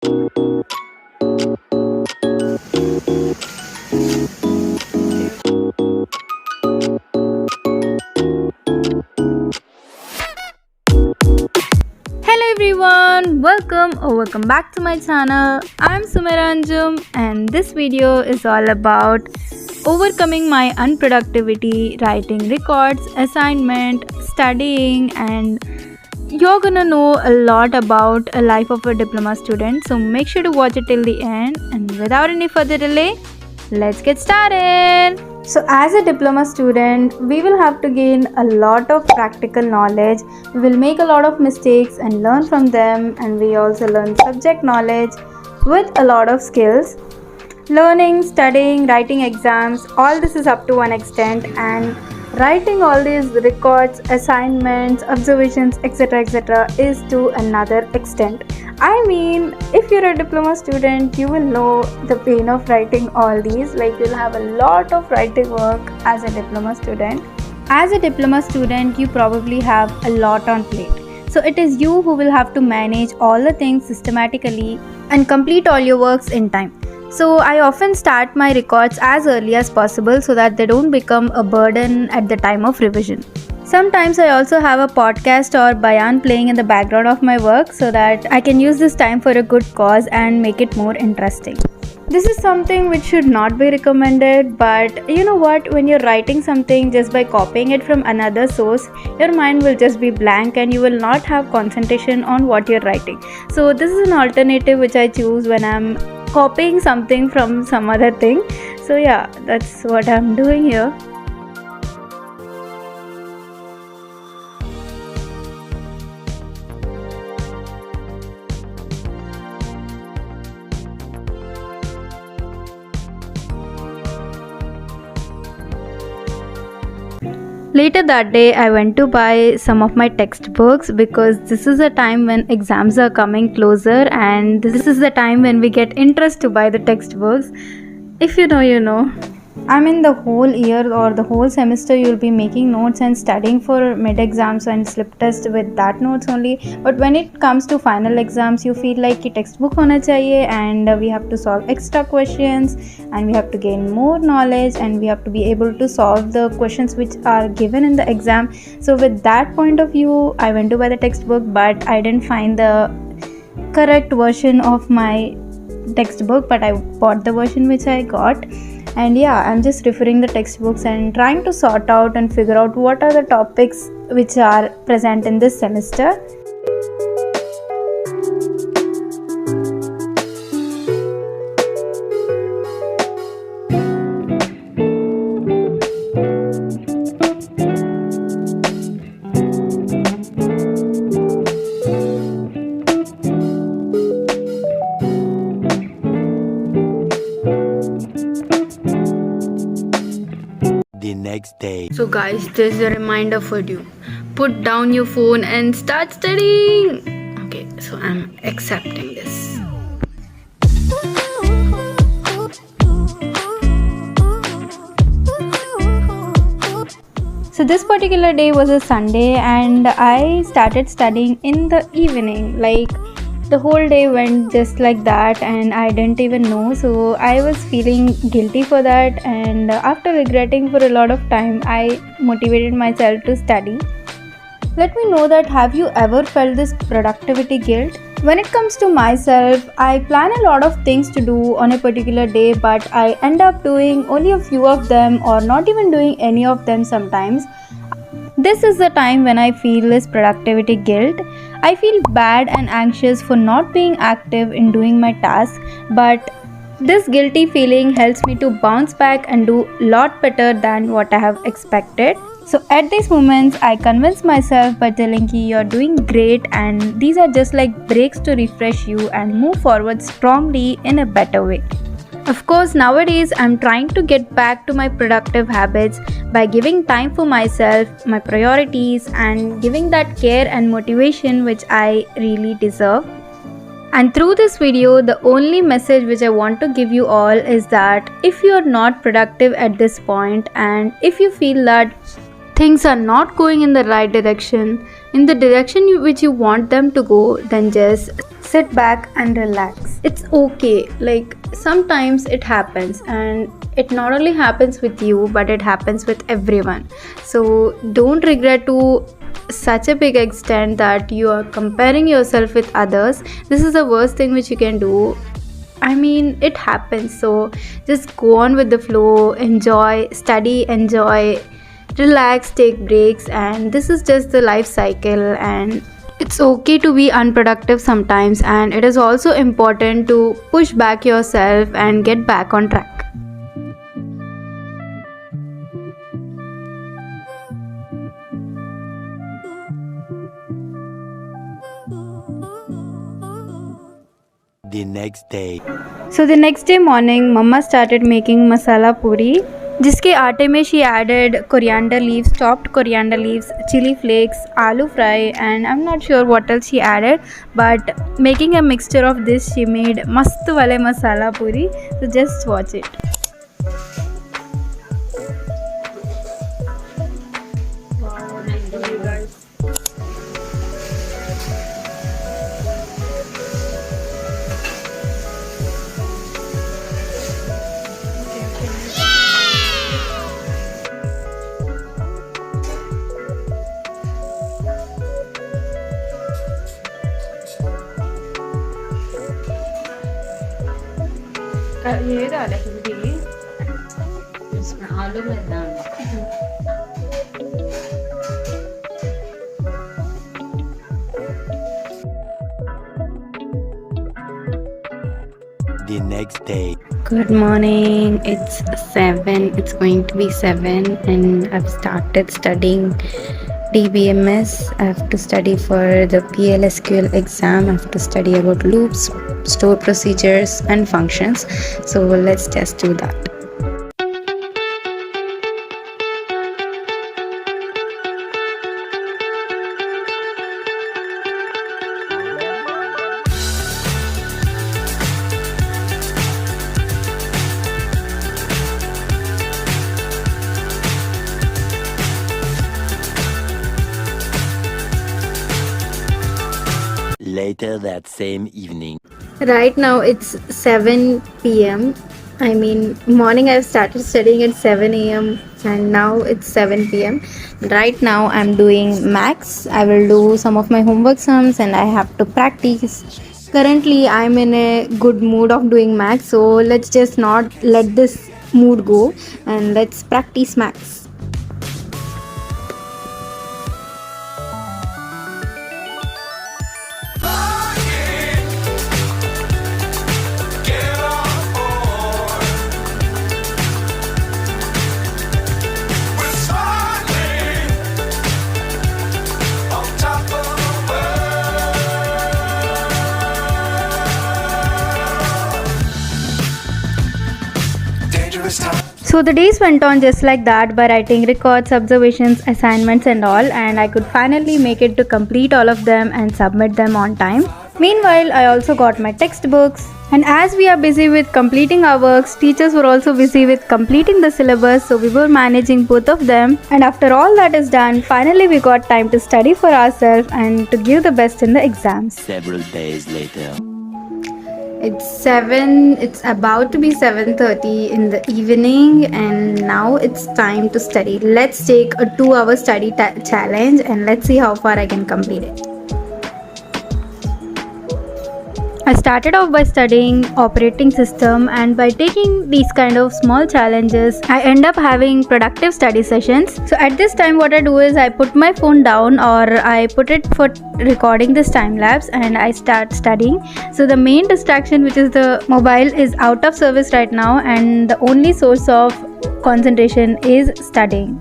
Hello everyone, welcome back to my channel. I'm Sumaira Anjum and this video is all about overcoming my unproductivity, writing records, assignment, studying, and you're gonna know a lot about a life of a diploma student. So make sure to watch it till the end, and without any further delay, let's get started. So as a diploma student, we will have to gain a lot of practical knowledge. We will make a lot of mistakes and learn from them, and we also learn subject knowledge with a lot of skills. Learning, studying, writing exams, all this is up to one extent, and writing all these records, assignments, observations, etc. is to another extent. I mean, if you're a diploma student, you will know the pain of writing all these. Like, you'll have a lot of writing work as a diploma student. As a diploma student, you probably have a lot on plate. So it is you who will have to manage all the things systematically and complete all your works in time. So I often start my records as early as possible so that they don't become a burden at the time of revision. Sometimes I also have a podcast or bayan playing in the background of my work so that I can use this time for a good cause and make it more interesting. This is something which should not be recommended, but you know what, when you're writing something just by copying it from another source, your mind will just be blank and you will not have concentration on what you're writing. So this is an alternative which I choose when I'm copying something from some other thing. So yeah, that's what I'm doing here. Later that day, I went to buy some of my textbooks because this is a time when exams are coming closer, and this is the time when we get interest to buy the textbooks. If you know, you know. I mean, the whole year or the whole semester you'll be making notes and studying for mid exams and slip test with that notes only. But when it comes to final exams, you feel like ki textbook hona chahiye, and we have to solve extra questions, and we have to gain more knowledge, and we have to be able to solve the questions which are given in the exam. So with that point of view, I went to buy the textbook, but I didn't find the correct version of my textbook, but I bought the version which I got. And yeah, I'm just referring the textbooks and trying to sort out and figure out what are the topics which are present in this semester. Next day. So guys, this is a reminder for you. Put down your phone and start studying. Okay, so I'm accepting this. So this particular day was a Sunday and I started studying in the evening. Like, the whole day went just like that and I didn't even know. So I was feeling guilty for that, and after regretting for a lot of time, I motivated myself to study. Let me know that, have you ever felt this productivity guilt? When it comes to myself, I plan a lot of things to do on a particular day, but I end up doing only a few of them or not even doing any of them sometimes. This is the time when I feel this productivity guilt. I feel bad and anxious for not being active in doing my tasks, but this guilty feeling helps me to bounce back and do a lot better than what I have expected. So at these moments, I convince myself by telling you you're doing great, and these are just like breaks to refresh you and move forward strongly in a better way. Of course, nowadays I'm trying to get back to my productive habits by giving time for myself, my priorities, and giving that care and motivation which I really deserve. And through this video, the only message which I want to give you all is that if you are not productive at this point, and if you feel that things are not going in the right direction, in the direction which you want them to go, then just sit back and relax. It's okay. Like sometimes it happens, and it not only happens with you but it happens with everyone. So don't regret to such a big extent that you are comparing yourself with others. This is the worst thing which you can do. I mean, it happens. So just go on with the flow, enjoy, study, enjoy, relax, take breaks, and this is just the life cycle. And it's okay to be unproductive sometimes, and it is also important to push back yourself and get back on track. The next day. So the next day morning, Mama started making masala puri, जिसके आटे में she added coriander leaves, chopped coriander leaves, chili flakes, aloo fry, and I'm not sure what else she added, but making a mixture of this, she made mast wale masala puri. So just watch it. ये डाला है दीदी इसमें आलू में डाल The next day. Good morning. It's 7. It's going to be 7, and I've started studying DBMS. I have to study for the PLSQL exam. I have to study about loops, store procedures, and functions. So let's just do that. Later that same evening. Right now it's 7 p.m. I mean, morning I've started studying at 7 a.m. and now it's 7 p.m. Right now I'm doing maths. I will do some of my homework sums and I have to practice. Currently I'm in a good mood of doing maths, so let's just not let this mood go and let's practice maths. So the days went on just like that by writing records, observations, assignments and all, and I could finally make it to complete all of them and submit them on time. Meanwhile, I also got my textbooks, and as we are busy with completing our works, teachers were also busy with completing the syllabus, so we were managing both of them. And after all that is done, finally we got time to study for ourselves and to give the best in the exams. Several days later. It's about to be 7:30 in the evening, and now it's time to study. Let's take a 2-hour study challenge and let's see how far I can complete it. I started off by studying operating system, and by taking these kind of small challenges, I end up having productive study sessions. So at this time what I do is I put my phone down, or I put it for recording this time lapse, and I start studying. So the main distraction, which is the mobile, is out of service right now, and the only source of concentration is studying.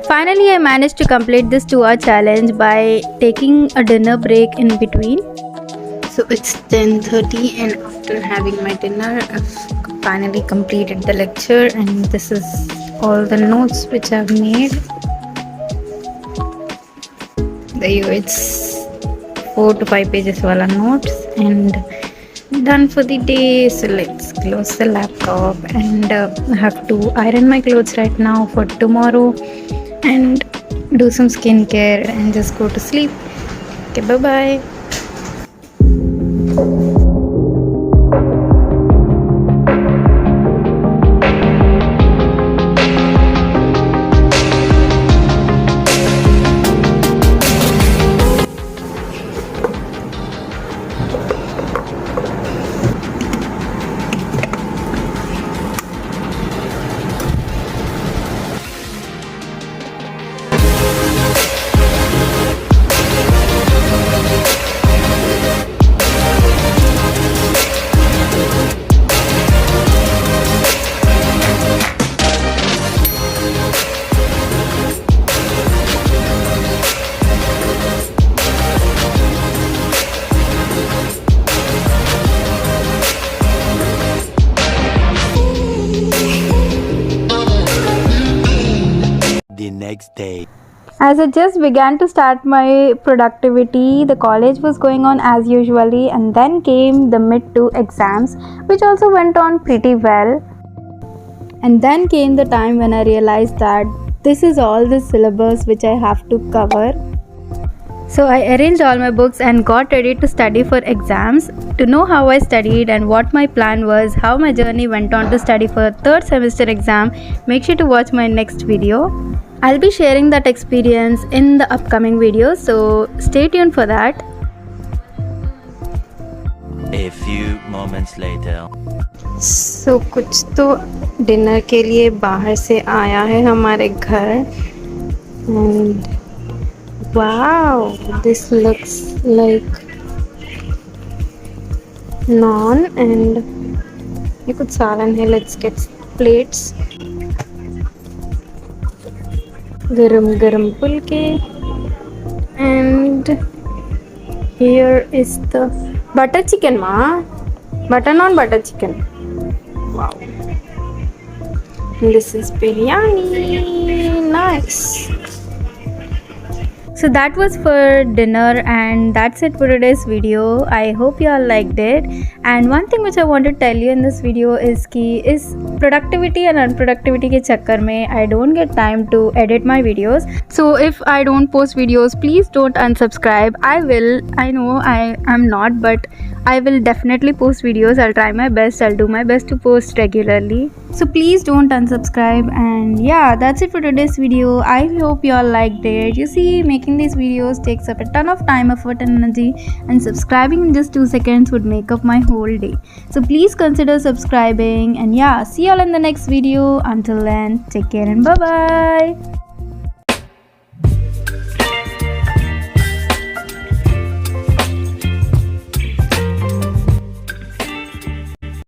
Finally, I managed to complete this 2-hour challenge by taking a dinner break in between. So it's 10:30 and after having my dinner I've finally completed the lecture, and this is all the notes which I've made. There you go, it's 4 to 5 pages wala notes and done for the day. So let's close the laptop and I have to iron my clothes right now for tomorrow and do some skincare and just go to sleep. Okay, bye bye. The next day. As I just began to start my productivity, the college was going on as usually, and then came the mid 2 exams, which also went on pretty well. And then came the time when I realized that this is all the syllabus which I have to cover. So I arranged all my books and got ready to study for exams. To know how I studied and what my plan was, how my journey went on to study for third semester exam, make sure to watch my next video. I'll be sharing that experience in the upcoming video, so stay tuned for that. A few moments later. So कुछ तो dinner के लिए बाहर से आया है हमारे घर, and wow, this looks like naan and ये कुछ सालन है. Let's get plates. गरम गरम पुलके, and here is the butter chicken, ma. Butter naan, butter chicken. Wow. And this is biryani. Nice. So that was for dinner, and that's it for today's video. I hope you all liked it. And one thing which I want to tell you in this video is कि इस productivity and unproductivity के चक्कर में I don't get time to edit my videos. So if I don't post videos, please don't unsubscribe. I will. I know I am not, but I will definitely post videos. I'll try my best. I'll do my best to post regularly. So please don't unsubscribe. And yeah, that's it for today's video. I hope you all liked it. You see, making these videos takes up a ton of time, effort and energy, and subscribing in just 2 seconds would make up my whole day. So please consider subscribing, and yeah, see you all in the next video. Until then, take care and bye bye.